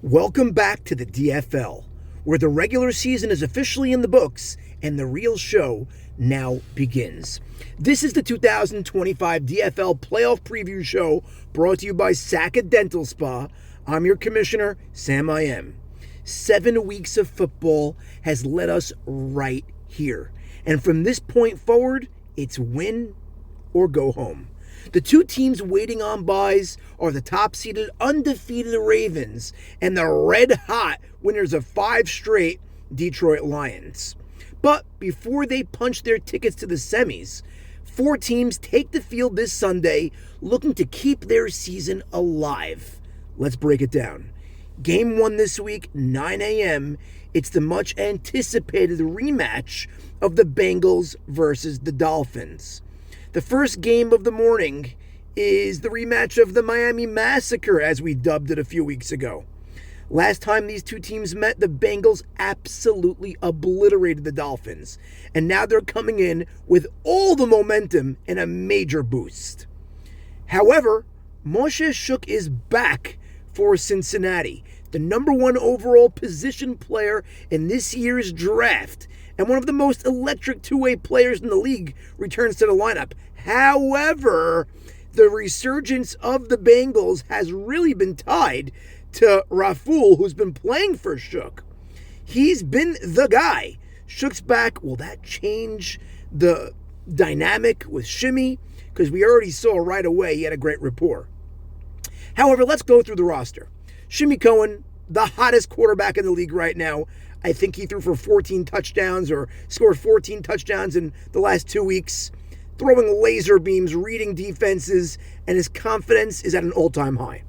Welcome back to the DFL, where the regular season is officially in the books and the real show now begins. This is the 2025 DFL Playoff Preview Show brought to you by Samuel Dental Spa. I'm your commissioner, Sam I Am. 7 weeks of football has led us right here. And from this point forward, it's win or go home. The two teams waiting on byes are the top-seeded, undefeated Ravens and the red-hot winners of 5 straight Detroit Lions. But before they punch their tickets to the semis, 4 teams take the field this Sunday looking to keep their season alive. Let's break it down. Game 1 this week, 9 a.m., it's the much-anticipated rematch of the Bengals versus the Dolphins. The first game of the morning is the rematch of the Miami Massacre, as we dubbed it a few weeks ago. Last time these two teams met, the Bengals absolutely obliterated the Dolphins, and now they're coming in with all the momentum and a major boost. However, Moshe Shuk is back for Cincinnati, the number 1 overall position player in this year's draft, and one of the most electric two-way players in the league returns to the lineup. However, the resurgence of the Bengals has really been tied to Raful, who's been playing for Shuk. He's been the guy. Shuk's back. Will that change the dynamic with Shimi? Because we already saw right away he had a great rapport. However, let's go through the roster. Shimi Cohen, the hottest quarterback in the league right now. I think he threw for 14 touchdowns or scored 14 touchdowns in the last 2 weeks, throwing laser beams, reading defenses, and his confidence is at an all-time high.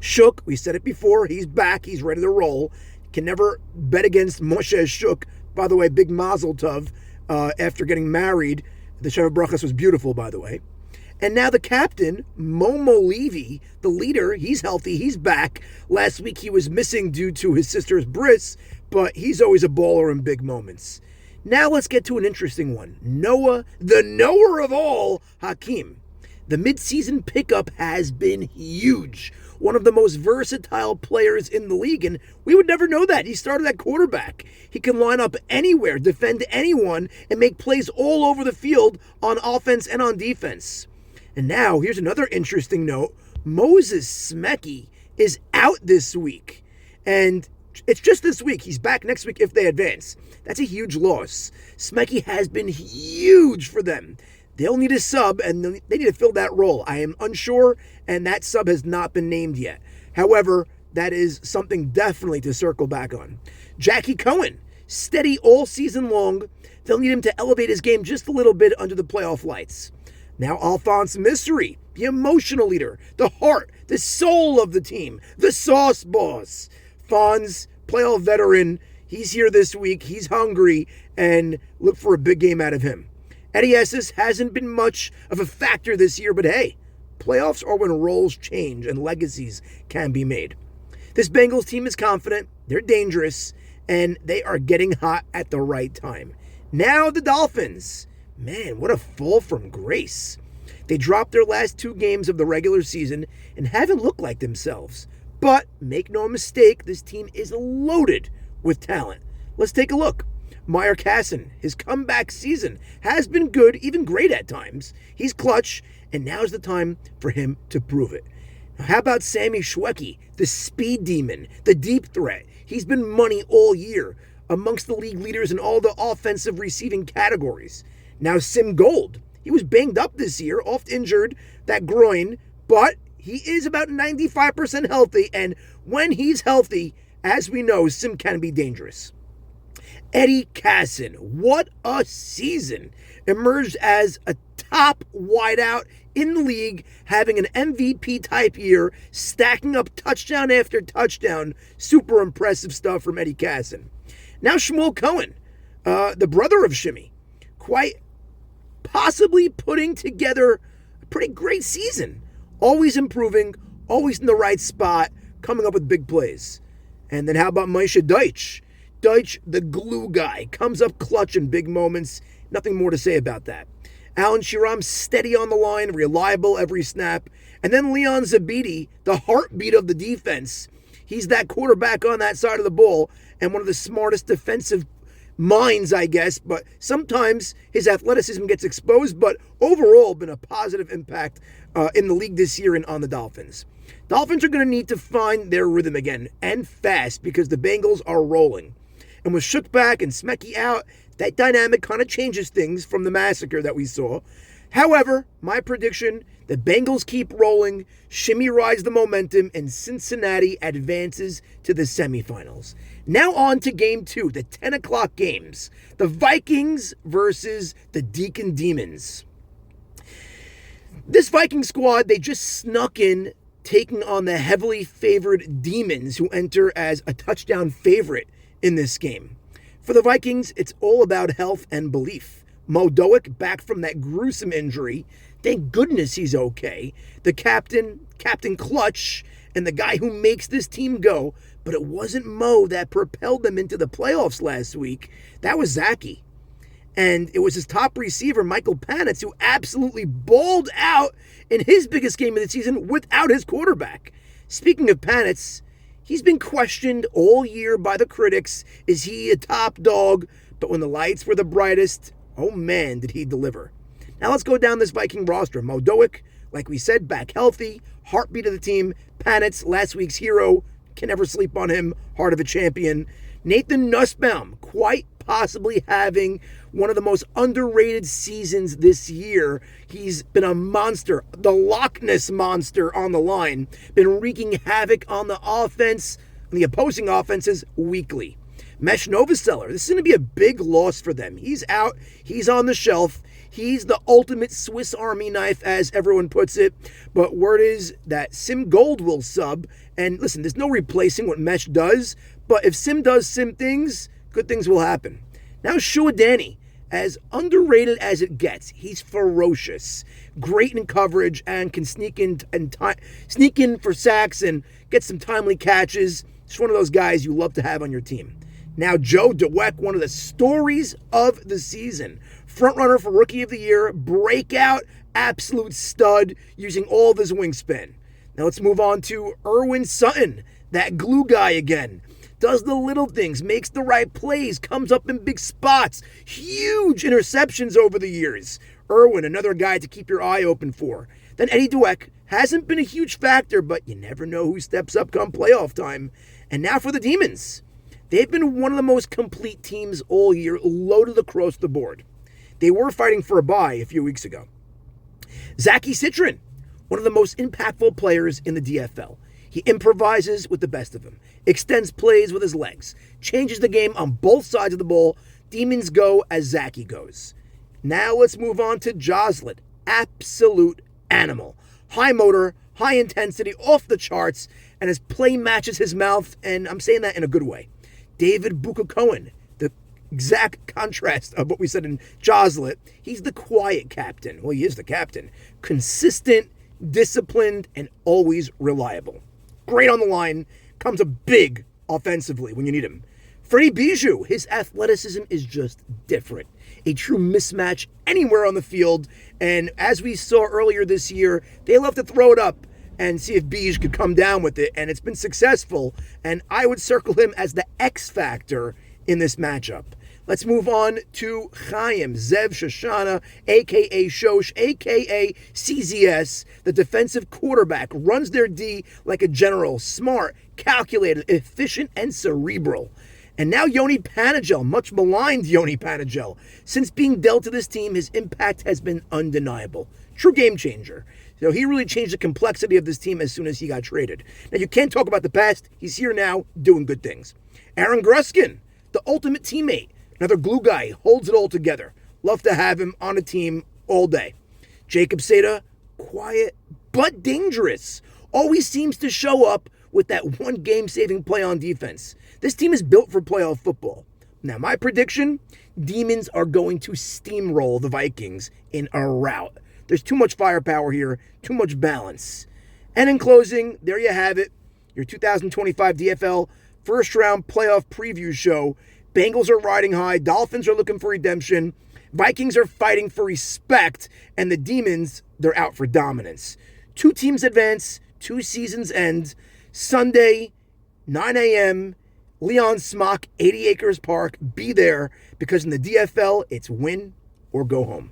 Shuk, we said it before, he's back, he's ready to roll. Can never bet against Moshe Shuk. By the way, big mazel tov after getting married. The Sheva Brachas was beautiful, by the way. And now the captain, Momo Levy, the leader, he's healthy, he's back. Last week he was missing due to his sister's bris, but he's always a baller in big moments. Now let's get to an interesting one. Noah, the knower of all, Hakeem. The midseason pickup has been huge. One of the most versatile players in the league, and we would never know that. He started at quarterback. He can line up anywhere, defend anyone, and make plays all over the field on offense and on defense. And now, here's another interesting note. Moses Shweky is out this week. And it's just this week. He's back next week if they advance. That's a huge loss. Shweky has been huge for them. They'll need a sub, and they need to fill that role. I am unsure, and that sub has not been named yet. However, that is something definitely to circle back on. Jackie Cohen, steady all season long. They'll need him to elevate his game just a little bit under the playoff lights. Now Alphonse Mystery, the emotional leader, the heart, the soul of the team, the sauce boss. Fonz, playoff veteran, he's here this week, he's hungry, and look for a big game out of him. Eddie Esses hasn't been much of a factor this year, but hey, playoffs are when roles change and legacies can be made. This Bengals team is confident, they're dangerous, and they are getting hot at the right time. Now the Dolphins. Man, what a fall from grace. They dropped their last 2 games of the regular season and haven't looked like themselves. But make no mistake, this team is loaded with talent. Let's take a look. Meyer Kassin, his comeback season has been good, even great at times. He's clutch, and now's the time for him to prove it. Now, how about Samuel Shweky, the speed demon, the deep threat? He's been money all year, amongst the league leaders in all the offensive receiving categories. Now Sim Gold, he was banged up this year, oft injured, that groin, but he is about 95% healthy, and when he's healthy, as we know, Sim can be dangerous. Eddie Kassin, what a season. Emerged as a top wideout in the league, having an MVP type year, stacking up touchdown after touchdown. Super impressive stuff from Eddie Kassin. Now Shmuel Cohen, the brother of Shimi, quite possibly putting together a pretty great season. Always improving, always in the right spot, coming up with big plays. And then how about Moshe Deutsch? Deutsch, the glue guy, comes up clutch in big moments. Nothing more to say about that. Alan Shiram, steady on the line, reliable every snap. And then Leon Zabidi, the heartbeat of the defense. He's that quarterback on that side of the ball and one of the smartest defensive minds, I guess, but sometimes his athleticism gets exposed, but overall been a positive impact in the league this year and on the Dolphins. Dolphins are going to need to find their rhythm again, and fast, because the Bengals are rolling. And with Shuk back and Shweky out, that dynamic kind of changes things from the massacre that we saw. However, my prediction, the Bengals keep rolling, Shimi rides the momentum, and Cincinnati advances to the semifinals. Now on to game 2, the 10 o'clock games. The Vikings versus the Deacon Demons. This Viking squad, they just snuck in, taking on the heavily favored Demons, who enter as a touchdown favorite in this game. For the Vikings, it's all about health and belief. Modoic back from that gruesome injury. Thank goodness he's okay. The Captain Clutch, and the guy who makes this team go. But it wasn't Mo that propelled them into the playoffs last week. That was Zachy. And it was his top receiver, Michael Penix, who absolutely balled out in his biggest game of the season without his quarterback. Speaking of Penix, he's been questioned all year by the critics. Is he a top dog? But when the lights were the brightest, oh man, did he deliver. Now let's go down this Viking roster. Modoic, like we said, back healthy. Heartbeat of the team. Penix, last week's hero. Can never sleep on him. Heart of a champion. Nathan Nussbaum, quite possibly having one of the most underrated seasons this year. He's been a monster, the Loch Ness monster on the line, been wreaking havoc on the offense, on the opposing offenses weekly. Mesh Novoselic, this is going to be a big loss for them. He's out, he's on the shelf. He's the ultimate Swiss Army knife, as everyone puts it. But word is that Sim Gold will sub. And listen, there's no replacing what Mesh does. But if Sim does Sim things, good things will happen. Now Shua Danny, as underrated as it gets, he's ferocious. Great in coverage and can sneak in for sacks and get some timely catches. Just one of those guys you love to have on your team. Now Joe Dweck, one of the stories of the season. Frontrunner for Rookie of the Year, breakout, absolute stud, using all of his wingspan. Now let's move on to Erwin Sutton, that glue guy again. Does the little things, makes the right plays, comes up in big spots. Huge interceptions over the years. Erwin, another guy to keep your eye open for. Then Eddie Dweck, hasn't been a huge factor, but you never know who steps up come playoff time. And now for the Demons. They've been one of the most complete teams all year, loaded across the board. They were fighting for a bye a few weeks ago. Zachy Citron, one of the most impactful players in the DFL. He improvises with the best of them, extends plays with his legs, changes the game on both sides of the ball. Demons go as Zachy goes. Now let's move on to Joslet, absolute animal. High motor, high intensity, off the charts, and his play matches his mouth, and I'm saying that in a good way. David Buka Cohen, the exact contrast of what we said in Joslet. He's the quiet captain. Well, he is the captain. Consistent, disciplined, and always reliable. Great on the line. Comes up big offensively when you need him. Freddie Bijou, his athleticism is just different. A true mismatch anywhere on the field. And as we saw earlier this year, they love to throw it up and see if Bijou could come down with it. And it's been successful. And I would circle him as the X factor in this matchup. Let's move on to Chaim Zev Shoshana, a.k.a. Shosh, a.k.a. CZS, the defensive quarterback. Runs their D like a general. Smart, calculated, efficient, and cerebral. And now Yoni Panagel, much maligned Yoni Panagel. Since being dealt to this team, his impact has been undeniable. True game changer. So he really changed the complexity of this team as soon as he got traded. Now, you can't talk about the past. He's here now doing good things. Aaron Gruskin, the ultimate teammate. Another glue guy, holds it all together. Love to have him on a team all day. Jacob Seda, quiet but dangerous. Always seems to show up with that one game-saving play on defense. This team is built for playoff football. Now, my prediction, Demons are going to steamroll the Vikings in a rout. There's too much firepower here, too much balance. And in closing, there you have it, your 2025 DFL first-round playoff preview show. Bengals are riding high. Dolphins are looking for redemption. Vikings are fighting for respect. And the Demons, they're out for dominance. 2 teams advance. 2 seasons end. Sunday, 9 a.m., Leon Smock, 80 Acres Park. Be there because in the DFL, it's win or go home.